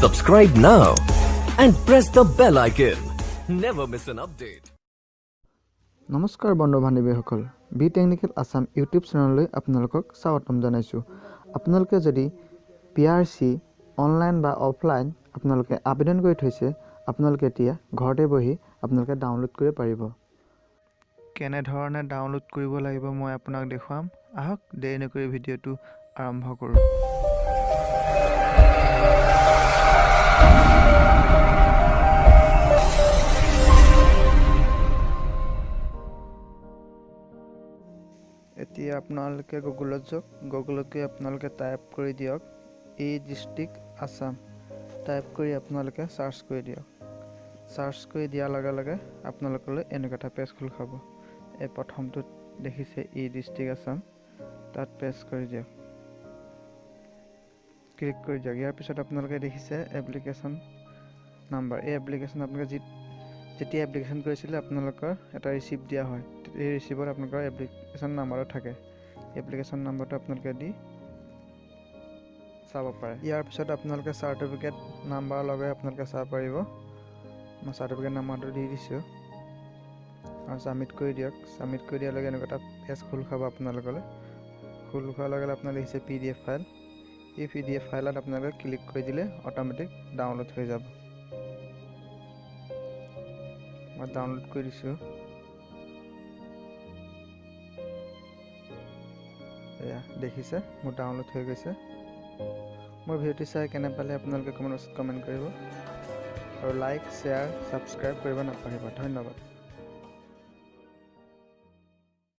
Subscribe now and press the bell icon. Never miss an update. নমস্কাৰ বন্ধু বান্ধৱীসকল B technical Assam YouTube চেনেললৈ আপোনালোকক স্বাগতম জনাইছো। আপোনালোকে যদি পিআৰসি অনলাইন বা অফলাইন আপোনালোকে আবেদন কৰি থৈছে আপোনালোকে এতিয়া ঘৰতে বহি আপোনালোকে ডাউনলোড কৰিব পাৰিব। কেনে ধৰণে ডাউনলোড কৰিব লাগিব মই আপোনাক দেখুৱাম। আহক দেৰি নকৰি ভিডিঅ'টো আৰম্ভ কৰোঁ। এতিয়া আপোনালোকে গুগলত যাওক। গুগলত গৈ আপোনালোকে টাইপ কৰি দিয়ক ই ডিষ্ট্ৰিক্ট আসাম। টাইপ কৰি আপোনালোকে সাৰ্চ কৰি দিয়ক। সাৰ্চ কৰি দিয়াৰ লগে লগে আপোনালোকলৈ এনেকুৱা এটা পেজ খোল খাব। এই প্ৰথমটোত দেখিছে ই ডিষ্ট্ৰিক্ট আসাম, তাত প্ৰেছ কৰি দিয়ক, ক্লিক কৰি দিয়ক। ইয়াৰ পিছত আপোনালোকে দেখিছে এপ্লিকেশ্যন নাম্বাৰ। এই এপ্লিকেশ্যন আপোনালোকে যেতিয়া এপ্লিকেশ্যন কৰিছিলে আপোনালোকৰ এটা ৰিচিপ্ট দিয়া হয়। এই ৰিচিপ্টত আপোনালোকৰ এপ্লিকেশ্যন নাম্বাৰটো থাকে। এপ্লিকেশ্যন নাম্বাৰটো আপোনালোকে দি চাব পাৰে। ইয়াৰ পিছত আপোনালোকে চাৰ্টিফিকেট নাম্বাৰ লগাই আপোনালোকে চাব পাৰিব। মই চাৰ্টিফিকেট নাম্বাৰটো দি দিছোঁ আৰু ছাবমিট কৰি দিয়ক। ছাবমিট কৰি দিয়াৰ লগে এনেকুৱা এটা পেজ খোল খাব আপোনালোকলৈ। খোল খোৱাৰ লগে লগে আপোনালোকে দেখিছে PDF ফাইল। এই PDF ফাইলত আপোনালোকে ক্লিক কৰি দিলে অট'মেটিক ডাউনলোড হৈ যাব। মই ডাউনলোড কৰি দিছোঁ। এয়া দেখিছে মোৰ ডাউনলোড হৈ গৈছে। মোৰ ভিডিঅ'টো চাই কেনে পালে আপোনালোকে কমেণ্ট বক্সত কমেণ্ট কৰিব আৰু লাইক, শ্বেয়াৰ, ছাবস্ক্ৰাইব কৰিব নাপাহৰিব। ধন্যবাদ।